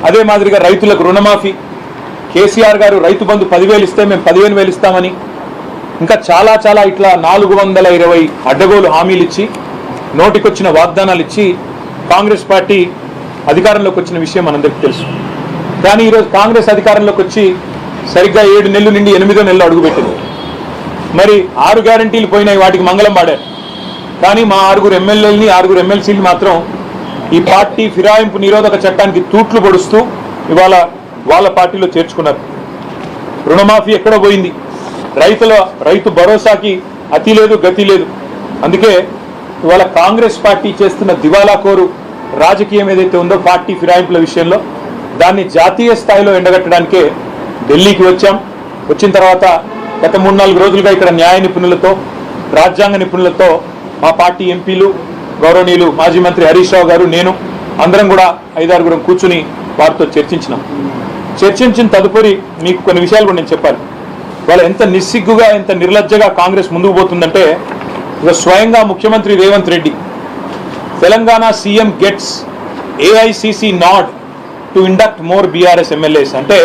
అదే మాదిరిగా రైతులకు రుణమాఫీ, కేసీఆర్ గారు రైతు బంధు 10,000 ఇస్తే మేము 15,000 ఇస్తామని, ఇంకా చాలా చాలా ఇట్లా 420 అడ్డగోలు హామీలు ఇచ్చి నోటికొచ్చిన వాగ్దానాలు ఇచ్చి కాంగ్రెస్ పార్టీ అధికారంలోకి వచ్చిన విషయం మనందరికీ తెలుసు. కానీ ఈరోజు కాంగ్రెస్ అధికారంలోకి వచ్చి సరిగ్గా 7 నెలలు నుండి 8వ నెలలో అడుగుపెట్టింది. మరి 6 గ్యారంటీలు పోయినాయి, వాటికి మంగళం పాడారు. కానీ మా 6 ఎమ్మెల్యేలని 6 ఎమ్మెల్సీలు మాత్రం ఈ పార్టీ ఫిరాయింపు నిరోధక చట్టానికి తూట్లు పొడుస్తూ ఇవాళ వాళ్ళ పార్టీలో చేర్చుకున్నారు. రుణమాఫీ ఎక్కడో పోయింది, రైతు భరోసాకి అతి లేదు గతి లేదు. అందుకే ఇవాళ కాంగ్రెస్ పార్టీ చేస్తున్న దివాలాకోరు రాజకీయం ఏదైతే ఉందో పార్టీ ఫిరాయింపుల విషయంలో, దాన్ని జాతీయ స్థాయిలో ఎండగట్టడానికే ఢిల్లీకి వచ్చాం. వచ్చిన తర్వాత గత 3-4 రోజులుగా ఇక్కడ న్యాయ నిపుణులతో, రాజ్యాంగ నిపుణులతో మా పార్టీ ఎంపీలు, గౌరవనీయులు మాజీ మంత్రి హరీష్ రావు గారు, నేను అందరం కూడా 5-6 కూర్చుని వారితో చర్చించినాం. చర్చించిన తదుపరి మీకు కొన్ని విషయాలు కూడా నేను చెప్పాలి. వాళ్ళు ఎంత నిస్సిగ్గుగా, ఎంత నిర్లజ్జగా కాంగ్రెస్ ముందుకు పోతుందంటే, ఇక స్వయంగా ముఖ్యమంత్రి Revanth Reddy Telangana CM gets AICC nod to induct more BRS MLAs అంటే,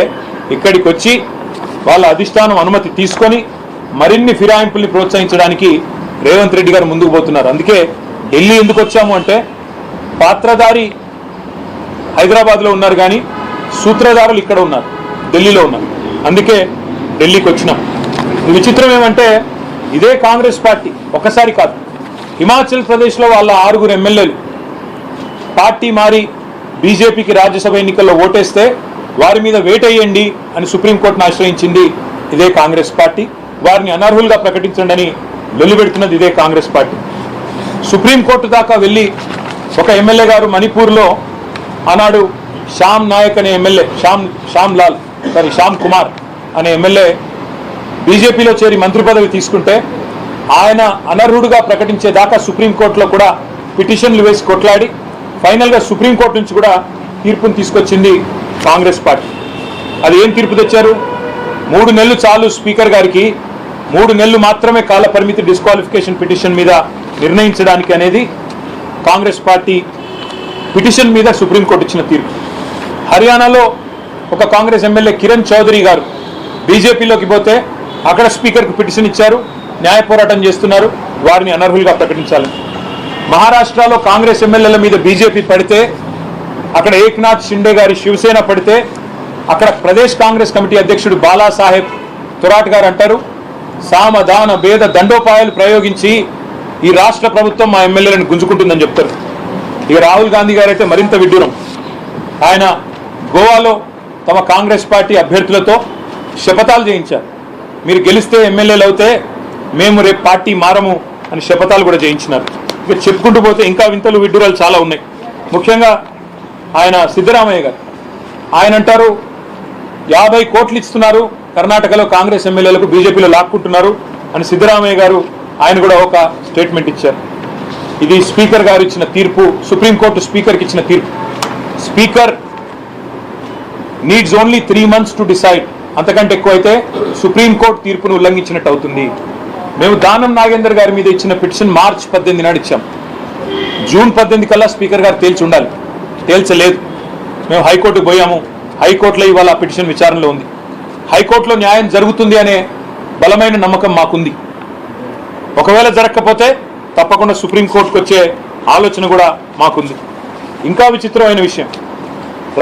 ఇక్కడికి వచ్చి వాళ్ళ అధిష్టానం అనుమతి తీసుకొని మరిన్ని ఫిరాయింపుల్ని ప్రోత్సహించడానికి రేవంత్ రెడ్డి గారు ముందుకు పోతున్నారు. అందుకే ఢిల్లీ ఎందుకు వచ్చాము అంటే, పాత్రధారి హైదరాబాద్లో ఉన్నారు కానీ సూత్రధారులు ఇక్కడ ఉన్నారు, ఢిల్లీలో ఉన్నారు. అందుకే ఢిల్లీకి వచ్చినాం. విచిత్రం ఏమంటే, ఇదే కాంగ్రెస్ పార్టీ ఒకసారి కాదు, హిమాచల్ ప్రదేశ్లో వాళ్ళ 6 ఎమ్మెల్యేలు పార్టీ మారి బీజేపీకి రాజ్యసభ ఎన్నికల్లో ఓటేస్తే వారి మీద వేటేయండి అని సుప్రీంకోర్టును ఆశ్రయించింది ఇదే కాంగ్రెస్ పార్టీ. వారిని అనర్హులుగా ప్రకటించండి అని వెలువెడుతున్నది ఇదే కాంగ్రెస్ పార్టీ. సుప్రీంకోర్టు దాకా వెళ్ళి ఒక ఎమ్మెల్యే గారు మణిపూర్లో ఆనాడు శ్యామ్ నాయక్ అనే ఎమ్మెల్యే, శ్యామ్ కుమార్ అనే ఎమ్మెల్యే బీజేపీలో చేరి మంత్రి పదవి తీసుకుంటే ఆయన అనర్హుడుగా ప్రకటించేదాకా సుప్రీంకోర్టులో కూడా పిటిషన్లు వేసి కొట్లాడి ఫైనల్గా సుప్రీంకోర్టు నుంచి కూడా తీర్పును తీసుకొచ్చింది కాంగ్రెస్ పార్టీ. అది ఏం తీర్పు తెచ్చారు? 3 నెలలు చాలు స్పీకర్ గారికి, 3 నెలలు మాత్రమే కాల పరిమితి డిస్క్వాలిఫికేషన్ పిటిషన్ మీద నిర్ణయించడానికి అనేది కాంగ్రెస్ పార్టీ పిటిషన్ మీద సుప్రీంకోర్టు ఇచ్చిన తీర్పు. హర్యానాలో ఒక కాంగ్రెస్ ఎమ్మెల్యే కిరణ్ చౌదరి గారు బీజేపీలోకి పోతే అక్కడ స్పీకర్కు పిటిషన్ ఇచ్చారు, న్యాయ పోరాటం చేస్తున్నారు, వారిని అనర్హులుగా ప్రకటించాలి. మహారాష్ట్రలో కాంగ్రెస్ ఎమ్మెల్యేల మీద బీజేపీ పడితే, అక్కడ ఏక్నాథ్ షిండే గారి శివసేన పడితే, అక్కడ ప్రదేశ్ కాంగ్రెస్ కమిటీ అధ్యక్షుడు బాలాసాహెబ్ తొరాట్ గారు అంటారు, సామధాన భేద దండోపాయాలు ప్రయోగించి ఈ రాష్ట్ర ప్రభుత్వం మా ఎమ్మెల్యేలను గుంజుకుంటుందని చెప్తారు. ఇక రాహుల్ గాంధీ గారు అయితే మరింత విడ్డూరం. ఆయన గోవాలో తమ కాంగ్రెస్ పార్టీ అభ్యర్థులతో శపథాలు చేయించారు. మీరు గెలిస్తే ఎమ్మెల్యేలు అవుతే మేము రేపు పార్టీ మారము అని శపథాలు కూడా చేయించినారు. ఇక చెప్పుకుంటూ పోతే ఇంకా వింతలు విడ్డూరాలు చాలా ఉన్నాయి. ముఖ్యంగా ఆయన సిద్ధరామయ్య గారు, ఆయన అంటారు 50 కోట్లు ఇస్తున్నారు కర్ణాటకలో కాంగ్రెస్ ఎమ్మెల్యేలకు, బీజేపీలో లాక్కుంటున్నారు అని సిద్ధరామయ్య గారు ఆయన కూడా ఒక స్టేట్మెంట్ ఇచ్చారు. ఇది స్పీకర్ గారు ఇచ్చిన తీర్పు, సుప్రీంకోర్టు స్పీకర్కి ఇచ్చిన తీర్పు. Speaker needs only 3 months to decide. అంతకంటే ఎక్కువైతే సుప్రీంకోర్టు తీర్పును ఉల్లంఘించినట్టు అవుతుంది. మేము దానం నాగేందర్ గారి మీద ఇచ్చిన పిటిషన్ మార్చి 18 నాడు ఇచ్చాం. జూన్ 18 కల్లా స్పీకర్ గారు తేల్చి ఉండాలి, తేల్చలేదు. మేము హైకోర్టుకు పోయాము, హైకోర్టులో ఇవాళ ఆ పిటిషన్ విచారణలో ఉంది. హైకోర్టులో న్యాయం జరుగుతుంది అనే బలమైన నమ్మకం మాకుంది. ఒకవేళ జరగకపోతే తప్పకుండా సుప్రీంకోర్టుకు వచ్చే ఆలోచన కూడా మాకుంది. ఇంకా విచిత్రమైన విషయం,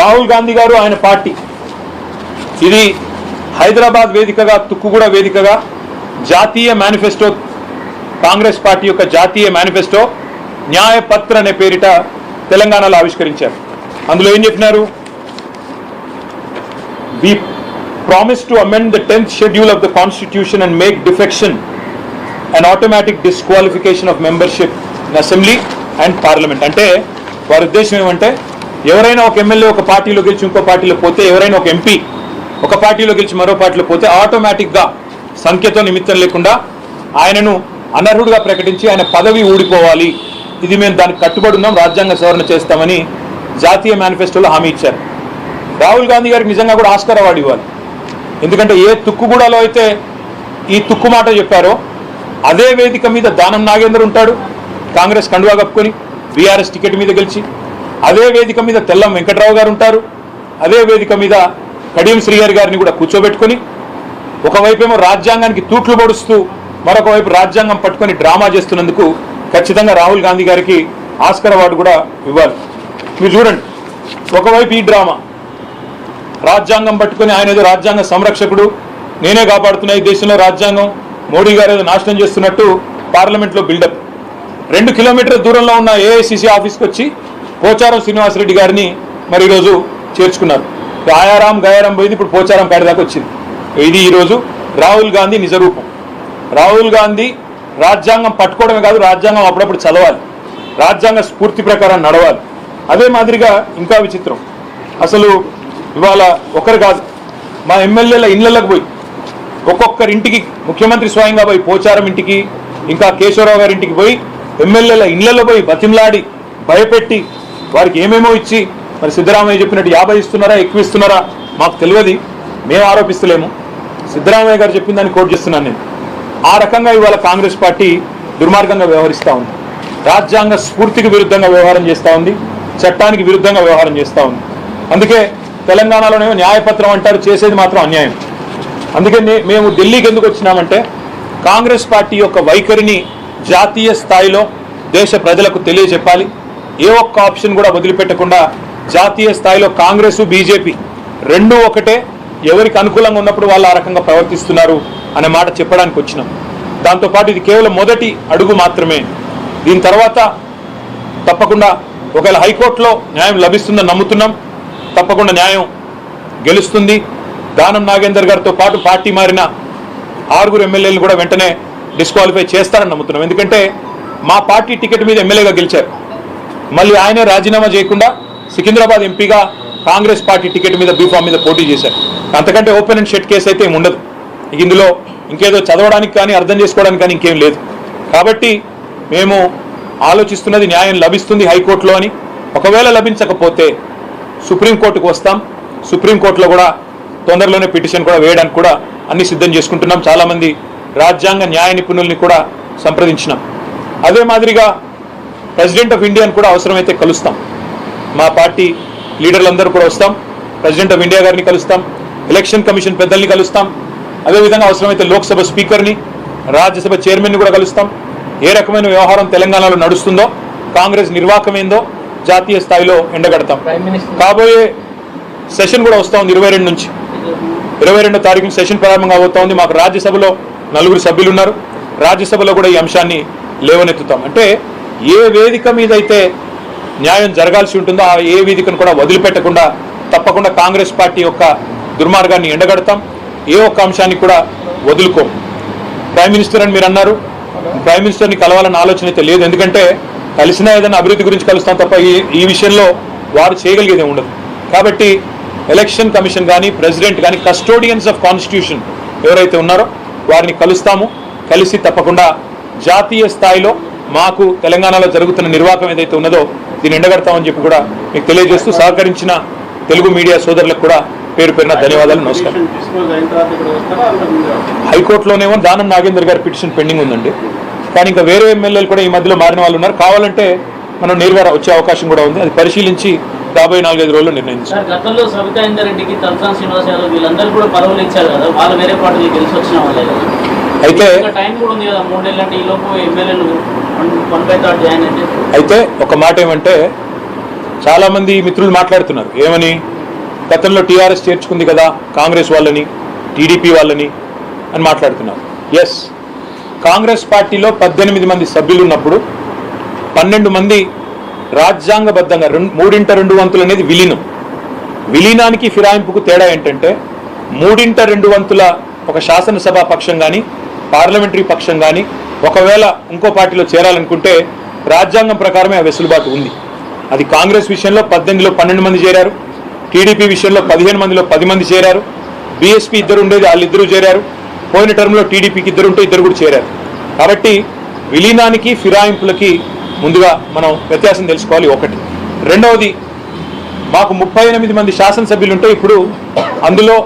రాహుల్ గాంధీ గారు ఆయన పార్టీ ఇది హైదరాబాద్ వేదికగా, తుక్కుగూడ వేదికగా జాతీయ మేనిఫెస్టో, కాంగ్రెస్ పార్టీ యొక్క జాతీయ మేనిఫెస్టో న్యాయపత్ర అనే పేరిట తెలంగాణలో ఆవిష్కరించారు. అందులో ఏం చెప్పినారు? We promise to amend the 10th schedule of the constitution and make defection and automatic disqualification of membership in assembly and parliament. అంటే వారి ఉద్దేశం ఏమంటే, ఎవరైనా ఒక ఎమ్మెల్యే ఒక పార్టీలో గెలిచి ఇంకో పార్టీలో పోతే, ఎవరైనా ఒక ఎంపీ ఒక పార్టీలో గెలిచి మరో పార్టీలో పోతే ఆటోమేటిక్గా సంఖ్యతో నిమిత్తం లేకుండా ఆయనను అనర్హుడిగా ప్రకటించి ఆయన పదవి ఊడిపోవాలి. ఇది మేము దానికి కట్టుబడి ఉన్నాం, రాజ్యాంగ సవరణ చేస్తామని జాతీయ మేనిఫెస్టోలో హామీ ఇచ్చారు. రాహుల్ గాంధీ గారికి నిజంగా కూడా ఆస్కార్ అవార్డు ఇవ్వాలి. ఎందుకంటే ఏ తుక్కుగూడలో అయితే ఈ తుక్కు మాట చెప్పారో అదే వేదిక మీద దానం నాగేందర్ ఉంటాడు, కాంగ్రెస్ కండువా కప్పుకొని బీఆర్ఎస్ టికెట్ మీద గెలిచి. అదే వేదిక మీద తెల్లం వెంకట్రావు గారు ఉంటారు, అదే వేదిక మీద కడియం శ్రీహరి గారిని కూడా కూర్చోబెట్టుకుని ఒకవైపేమో రాజ్యాంగానికి తూట్లు పొడుస్తూ మరొక వైపు రాజ్యాంగం పట్టుకొని డ్రామా చేస్తున్నందుకు ఖచ్చితంగా రాహుల్ గాంధీ గారికి ఆస్కర్ అవార్డు కూడా ఇవ్వాలి. మీరు చూడండి, ఒకవైపు ఈ డ్రామా, రాజ్యాంగం పట్టుకొని ఆయన ఏదో రాజ్యాంగ సంరక్షకుడు, నేనే కాపాడుతున్నా ఈ దేశంలో రాజ్యాంగం, మోడీ గారు ఏదో నాశనం చేస్తున్నట్టు పార్లమెంట్లో బిల్డప్. 2 కిలోమీటర్ల దూరంలో ఉన్న ఏఐసిసి ఆఫీస్కి వచ్చి పోచారం శ్రీనివాసరెడ్డి గారిని మరి ఈరోజు చేర్చుకున్నారు. ఆయారాం గయారాం పోయింది, ఇప్పుడు పోచారం కాడి దాకా వచ్చింది. ఇది ఈరోజు రాహుల్ గాంధీ నిజరూపం. రాహుల్ గాంధీ రాజ్యాంగం పట్టుకోవడమే కాదు, రాజ్యాంగం అప్పుడప్పుడు చదవాలి, రాజ్యాంగ స్ఫూర్తి ప్రకారం నడవాలి. అదే మాదిరిగా ఇంకా విచిత్రం, అసలు ఇవాళ ఒకరు కాదు, మా ఎమ్మెల్యేల ఇళ్లకు పోయి ఒక్కొక్కరింటికి ముఖ్యమంత్రి స్వయంగా పోయి పోచారం ఇంటికి, ఇంకా కేశవరావు గారి ఇంటికి పోయి ఎమ్మెల్యేల ఇళ్లలో పోయి బతిమలాడి భయపెట్టి వారికి ఏమేమో ఇచ్చి, మరి సిద్ధరామయ్య చెప్పినట్టు 50 ఇస్తున్నారా ఎక్కువ ఇస్తున్నారా మాకు తెలియదు, మేము ఆరోపిస్తలేము, సిద్ధరామయ్య గారు చెప్పిన దాన్ని కోట్ చేస్తున్నాను నేను. ఆ రకంగా ఇవాళ కాంగ్రెస్ పార్టీ దుర్మార్గంగా వ్యవహరిస్తూ ఉంది, రాజ్యాంగ స్ఫూర్తికి విరుద్ధంగా వ్యవహారం చేస్తూ ఉంది, చట్టానికి విరుద్ధంగా వ్యవహారం చేస్తూ ఉంది. అందుకే తెలంగాణలోనేమో న్యాయపత్రం అంటారు, చేసేది మాత్రం అన్యాయం. అందుకే మేము ఢిల్లీకి ఎందుకు వచ్చినామంటే కాంగ్రెస్ పార్టీ యొక్క వైఖరిని జాతీయ స్థాయిలో దేశ ప్రజలకు తెలియజెప్పాలి. ఏ ఒక్క ఆప్షన్ కూడా వదిలిపెట్టకుండా జాతీయ స్థాయిలో కాంగ్రెస్ బీజేపీ రెండూ ఒకటే, ఎవరికి అనుకూలంగా ఉన్నప్పుడు వాళ్ళు ఆ రకంగా ప్రవర్తిస్తున్నారు అనే మాట చెప్పడానికి వచ్చినాం. దాంతోపాటు ఇది కేవలం మొదటి అడుగు మాత్రమే. దీని తర్వాత తప్పకుండా ఒకవేళ హైకోర్టులో న్యాయం లభిస్తుందని నమ్ముతున్నాం, తప్పకుండా న్యాయం గెలుస్తుంది. దానం నాగేందర్ గారితో పాటు పార్టీ మారిన 6 ఎమ్మెల్యేలు కూడా వెంటనే డిస్క్వాలిఫై చేస్తారని నమ్ముతున్నాం. ఎందుకంటే మా పార్టీ టికెట్ మీద ఎమ్మెల్యేగా గెలిచారు, మళ్ళీ ఆయనే రాజీనామా చేయకుండా సికింద్రాబాద్ ఎంపీగా కాంగ్రెస్ పార్టీ టికెట్ మీద బీఫామ్ మీద పోటీ చేశారు. అంతకంటే ఓపెన్ అండ్ షట్ కేసు అయితే ఏమి ఉండదు. ఇందులో ఇంకేదో చదవడానికి కానీ అర్థం చేసుకోవడానికి కానీ ఇంకేం లేదు. కాబట్టి మేము ఆలోచిస్తున్నది న్యాయం లభిస్తుంది హైకోర్టులో అని. ఒకవేళ లభించకపోతే సుప్రీంకోర్టుకు వస్తాం, సుప్రీంకోర్టులో కూడా తొందరలోనే పిటిషన్ కూడా వేయడానికి కూడా అన్ని సిద్ధం చేసుకుంటున్నాం. చాలామంది రాజ్యాంగ న్యాయ నిపుణుల్ని కూడా సంప్రదించినాం. అదే మాదిరిగా ప్రెసిడెంట్ ఆఫ్ ఇండియాని కూడా అవసరమైతే కలుస్తాం. మా పార్టీ లీడర్లందరూ కూడా వస్తాం, ప్రెసిడెంట్ ఆఫ్ ఇండియా గారిని కలుస్తాం, ఎలక్షన్ కమిషన్ పెద్దల్ని కలుస్తాం, అదేవిధంగా అవసరమైతే లోక్సభ స్పీకర్ని, రాజ్యసభ చైర్మన్ని కూడా కలుస్తాం. ఏ రకమైన వ్యవహారం తెలంగాణలో నడుస్తుందో, కాంగ్రెస్ నిర్వాహకం ఏందో జాతీయ స్థాయిలో ఎండగడతాం. కాబోయే సెషన్ కూడా వస్తూ ఉంది 22 నుంచి 22వ తారీఖున సెషన్ ప్రారంభంగా అవుతా ఉంది. మాకు రాజ్యసభలో 4 సభ్యులు ఉన్నారు, రాజ్యసభలో కూడా ఈ అంశాన్ని లేవనెత్తుతాం. అంటే ఏ వేదిక మీద అయితే న్యాయం జరగాల్సి ఉంటుందో ఆ ఏ వేదికను కూడా వదిలిపెట్టకుండా తప్పకుండా కాంగ్రెస్ పార్టీ యొక్క దుర్మార్గాన్ని ఎండగడతాం. ఏ ఒక్క అంశాన్ని కూడా వదులుకోం. ప్రైమ్ మినిస్టర్ అని మీరు అన్నారు, ప్రైమ్ మినిస్టర్ని కలవాలన్న ఆలోచన అయితే లేదు. ఎందుకంటే కలిసినా ఏదైనా అభివృద్ధి గురించి కలుస్తాం తప్ప ఈ విషయంలో వారు చేయగలిగేదే ఉండదు. కాబట్టి ఎలక్షన్ కమిషన్ కానీ ప్రెసిడెంట్ కానీ కస్టోడియన్స్ ఆఫ్ కాన్స్టిట్యూషన్ ఎవరైతే ఉన్నారో వారిని కలుస్తాము. కలిసి తప్పకుండా జాతీయ స్థాయిలో మాకు తెలంగాణలో జరుగుతున్న నిర్వాహకం ఏదైతే ఉన్నదో దీన్ని ఎండగడతామని చెప్పి కూడా మీకు తెలియజేస్తూ సహకరించిన తెలుగు మీడియా సోదరులకు కూడా పేరు పేరున ధన్యవాదాలు, నమస్కారం. హైకోర్టులోనేమో దానం నాగేందర్ గారి పిటిషన్ పెండింగ్ ఉందండి, కానీ ఇంకా వేరే ఎమ్మెల్యేలు కూడా ఈ మధ్యలో మారిన వాళ్ళు ఉన్నారు. కావాలంటే మనం నేరుగా వచ్చే అవకాశం కూడా ఉంది. అది పరిశీలించి రాబోయే 4-5 రోజుల్లో నిర్ణయం తీసుకుంటాం. గతంలో సబితా ఇందరెడ్డికి తలసాని శ్రీనివాస్ యాదవ్ వీళ్ళందరూ కూడా పదవులు ఇచ్చారు కదా, వాళ్ళు వేరే పార్టీకి గెలిచి వచ్చిన వాళ్ళే కదా. అయితే టైం కూడా ఉంది కదా, 3 ఏళ్ళు అంటే ఈ లోపు ఎమ్మెల్యేలు 1/3 జాయిన్ అయితే. అయితే ఒక మాట ఏమంటే చాలా మంది మిత్రులు మాట్లాడుతున్నారు ఏమని, గతంలో టీఆర్ఎస్ చేర్చుకుంది కదా కాంగ్రెస్ వాళ్ళని, టీడీపీ వాళ్ళని అని మాట్లాడుతున్నారు. ఎస్, కాంగ్రెస్ పార్టీలో 18 మంది సభ్యులు ఉన్నప్పుడు 12 మంది రాజ్యాంగబద్ధంగా 3/2 వంతులు అనేది విలీనం. విలీనానికి ఫిరాయింపుకు తేడా ఏంటంటే 3/2 వంతుల ఒక శాసనసభ పక్షం కానీ పార్లమెంటరీ పక్షం కానీ ఒకవేళ ఇంకో పార్టీలో చేరాలనుకుంటే రాజ్యాంగం ప్రకారమే ఆ వెసులుబాటు ఉంది. అది కాంగ్రెస్ విషయంలో 18లో 12 మంది చేరారు, టీడీపీ విషయంలో 15 మందిలో 10 మంది చేరారు, బీఎస్పీ 2 ఉండేది వాళ్ళిద్దరూ చేరారు, పోయిన టర్మ్లో టీడీపీకి 2 ఉంటే 2 కూడా చేరారు. కాబట్టి విలీనానికి ఫిరాయింపులకి ముందుగా మనం వ్యత్యాసం తెలుసుకోవాలి. ఒకటి. రెండవది, మాకు 38 మంది శాసనసభ్యులు ఉంటే ఇప్పుడు అందులో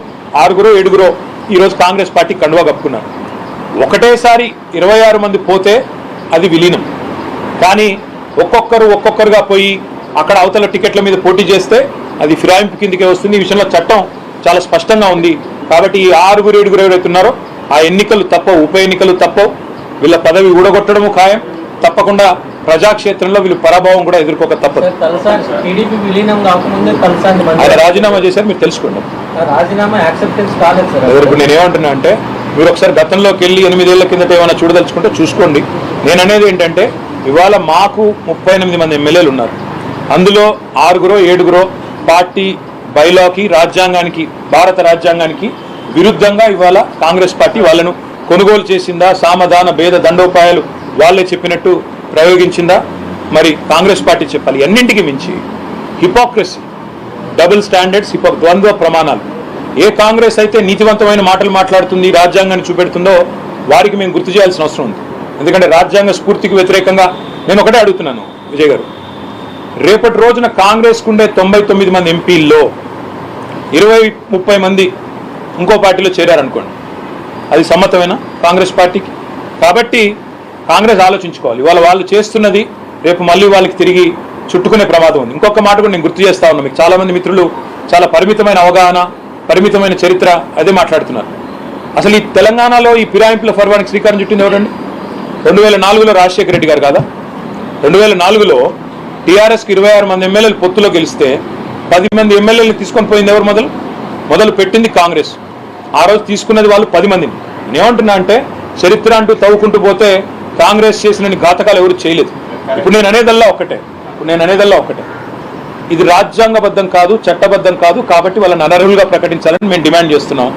6-7 ఈరోజు కాంగ్రెస్ పార్టీ కండువా కప్పుకున్నారు. ఒకటేసారి 26 మంది పోతే అది విలీనం. కానీ ఒక్కొక్కరుగా పోయి అక్కడ అవతల టికెట్ల మీద పోటీ చేస్తే అది ఫిరాయింపు కిందకే వస్తుంది. ఈ విషయంలో చట్టం చాలా స్పష్టంగా ఉంది. కాబట్టి ఈ 6-7 ఎవరైతే ఉన్నారో ఆ ఎన్నికలు తప్పవు, ఉప ఎన్నికలు తప్పవు. వీళ్ళ పదవి ఊడగొట్టడము ఖాయం. తప్పకుండా ప్రజాక్షేత్రంలో వీళ్ళు పరాభవం కూడా ఎదుర్కోక తప్పదు. టీడీపీ విలీనం కాకముందే ఆయన రాజీనామా చేశారు, మీరు తెలుసుకోండి. రాజీనామా యాక్సెప్టెన్స్ కాలేదు సార్. ఇప్పుడు నేనేమంటున్నా అంటే మీరు ఒకసారి గతంలోకి వెళ్ళి 8 ఏళ్ల కిందట ఏమైనా చూడదలుచుకుంటే చూసుకోండి. నేను అనేది ఏంటంటే ఇవాళ మాకు 38 మంది ఎమ్మెల్యేలు ఉన్నారు. అందులో 6-7 పార్టీ బైలాకి, రాజ్యాంగానికి, భారత రాజ్యాంగానికి విరుద్ధంగా ఇవాళ కాంగ్రెస్ పార్టీ వాళ్ళను కొనుగోలు చేసిందా, సామధాన భేద దండోపాయాలు వాళ్ళే చెప్పినట్టు ప్రయోగించిందా, మరి కాంగ్రెస్ పార్టీ చెప్పాలి. అన్నింటికి మించి హిపోక్రసీ, డబుల్ స్టాండర్డ్స్, ద్వంద్వ ప్రమాణాలు. ఏ కాంగ్రెస్ అయితే నీతివంతమైన మాటలు మాట్లాడుతుంది, రాజ్యాంగాన్ని చూపెడుతుందో వారికి మేము గుర్తు చేయాల్సిన అవసరం ఉంది. ఎందుకంటే రాజ్యాంగ స్ఫూర్తికి వ్యతిరేకంగా నేను ఒకటే అడుగుతున్నాను విజయ్ గారు, రేపటి రోజున కాంగ్రెస్కు ఉండే 99 మంది ఎంపీల్లో 20-30 మంది ఇంకో పార్టీలో చేరారనుకోండి, అది సమ్మతమేనా కాంగ్రెస్ పార్టీకి? కాబట్టి కాంగ్రెస్ ఆలోచించుకోవాలి. ఇవాళ వాళ్ళు చేస్తున్నది రేపు మళ్ళీ వాళ్ళకి తిరిగి చుట్టుకునే ప్రమాదం ఉంది. ఇంకొక మాట కూడా నేను గుర్తు చేస్తా ఉన్నా, మీకు చాలా మంది మిత్రులు చాలా పరిమితమైన అవగాహన, పరిమితమైన చరిత్ర అదే మాట్లాడుతున్నారు. అసలు ఈ తెలంగాణలో ఈ ఫిరాయింపుల పర్వానికి శ్రీకారం చుట్టింది ఎవరండి? 2004లో రాజశేఖర రెడ్డి గారు కాదా? 2004లో టీఆర్ఎస్కి 26 మంది ఎమ్మెల్యేలు పొత్తులో గెలిస్తే 10 మంది ఎమ్మెల్యేలు తీసుకొని పోయింది ఎవరు? మొదలు పెట్టింది కాంగ్రెస్. ఆ రోజు తీసుకున్నది వాళ్ళు 10 మందిని. నేనేమంటున్నా అంటే చరిత్ర అంటూ తవ్వుకుంటూ పోతే కాంగ్రెస్ చేసిన ఘాతకాలు ఎవరు చేయలేదు. ఇప్పుడు నేను అనేదల్లా ఒక్కటే, ఇది రాజ్యాంగబద్ధం కాదు, చట్టబద్ధం కాదు. కాబట్టి వాళ్ళని అనర్హులుగా ప్రకటించాలని మేము డిమాండ్ చేస్తున్నాం.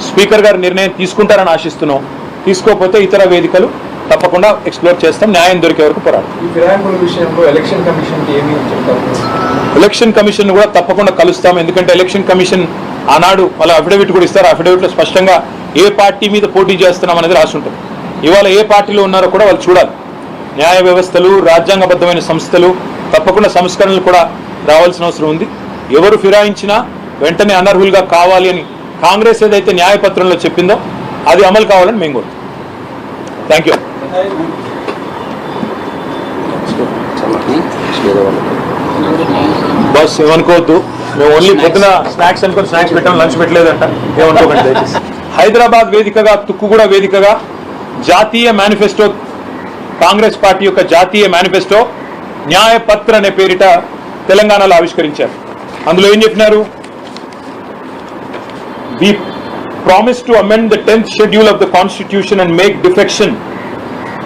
స్పీకర్ గారు నిర్ణయం తీసుకుంటారని ఆశిస్తున్నాం. తీసుకోకపోతే ఇతర వేదికలు తప్పకుండా ఎక్స్ప్లోర్ చేస్తాం, న్యాయం దొరికే వరకు పోరాడతాం. ఈ ఫిరాయింపుల విషయంలో ఎలక్షన్ కమిషన్కి ఏమీ చెప్తారు? ఎలక్షన్ కమిషన్ కూడా తప్పకుండా కలుస్తాం. ఎందుకంటే ఎలక్షన్ కమిషన్ ఆనాడు వాళ్ళ అఫిడవిట్ కూడా ఇస్తారు. అఫిడవిట్లో స్పష్టంగా ఏ పార్టీ మీద పోటీ చేస్తున్నాం అనేది రాసి ఉంటుంది. ఇవాళ ఏ పార్టీలో ఉన్నారో కూడా వాళ్ళు చూడాలి. న్యాయ వ్యవస్థలు, రాజ్యాంగబద్ధమైన సంస్థలు, తప్పకుండా సంస్కరణలు కూడా రావాల్సిన అవసరం ఉంది. ఎవరు ఫిరాయించినా వెంటనే అనర్హులుగా కావాలి అని కాంగ్రెస్ ఏదైతే న్యాయపత్రంలో చెప్పిందో అది అమలు కావాలని మేము కోరుతాం. Thank you. బస్ ఏమనుకోవద్దు, మేము ఓన్లీ పొద్దున స్నాక్స్ అనుకుని స్నాక్స్ పెట్టాం, లంచ్ పెట్టలేదంట, ఏమనుకోకండి దయచేసి. హైదరాబాద్ వేదికగా, తుక్కుగూడ వేదికగా జాతీయ మేనిఫెస్టో, కాంగ్రెస్ పార్టీ యొక్క జాతీయ మేనిఫెస్టో న్యాయపత్ర అనే పేరిట తెలంగాణలో ఆవిష్కరించారు. అందులో ఏం చెప్పినారు? We promise to amend the 10th schedule of the constitution and make defection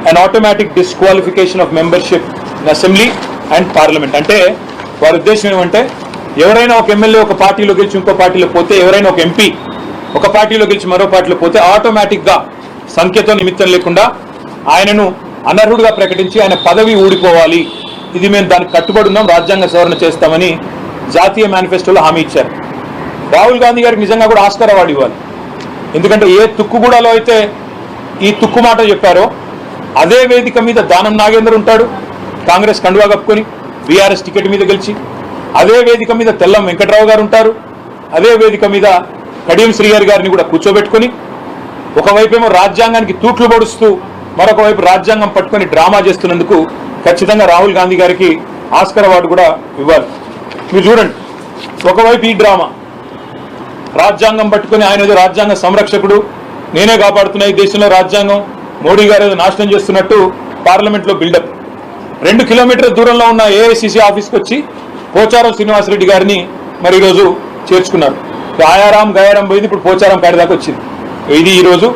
and automatic disqualification of membership in assembly and parliament. అంటే వారి ఉద్దేశం ఏమంటే ఎవరైనా ఒక ఎమ్మెల్యే ఒక పార్టీలో గెలిచి ఇంకో పార్టీలో పోతే, ఎవరైనా ఒక ఎంపీ ఒక పార్టీలో గెలిచి మరో పార్టీలో పోతే ఆటోమేటిక్గా సంఖ్యతో నిమిత్తం లేకుండా ఆయనను అనర్హుడిగా ప్రకటించి ఆయన పదవి ఊడిపోవాలి. ఇది మేము దానికి కట్టుబడి ఉన్నాం, రాజ్యాంగ సవరణ చేస్తామని జాతీయ మేనిఫెస్టోలో హామీ ఇచ్చారు. రాహుల్ గాంధీ గారికి నిజంగా కూడా ఆస్కార్ అవార్డు ఇవ్వాలి. ఎందుకంటే ఏ తుక్కుగూడలో అయితే ఈ తుక్కు మాట చెప్పారో అదే వేదిక మీద దానం నాగేందర్ ఉంటాడు, కాంగ్రెస్ కండువా కప్పుకొని బీఆర్ఎస్ టికెట్ మీద గెలిచి. అదే వేదిక మీద తెల్లం వెంకట్రావు గారు ఉంటారు, అదే వేదిక మీద కడియం శ్రీహరి గారిని కూడా కూర్చోబెట్టుకుని ఒకవైపేమో రాజ్యాంగానికి తూట్లు పొడుస్తూ మరొక వైపు రాజ్యాంగం పట్టుకొని డ్రామా చేస్తున్నందుకు ఖచ్చితంగా రాహుల్ గాంధీ గారికి ఆస్కార్ అవార్డు కూడా ఇవ్వాలి. మీరు చూడండి, ఒకవైపు ఈ డ్రామా, రాజ్యాంగం పట్టుకొని ఆయన ఏదో రాజ్యాంగ సంరక్షకుడు, నేనే కాపాడుతున్నా ఈ దేశంలో రాజ్యాంగం, మోడీ గారు ఏదో నాశనం చేస్తున్నట్టు పార్లమెంట్లో బిల్డప్. 2 కిలోమీటర్ల దూరంలో ఉన్న ఏఐసిసి ఆఫీస్కి వచ్చి పోచారం శ్రీనివాసరెడ్డి గారిని మరి ఈరోజు చేర్చుకున్నారు. ఆయారాం గయారాం పోయింది, ఇప్పుడు పోచారం కాడి దాకా వచ్చింది. ఇది ఈరోజు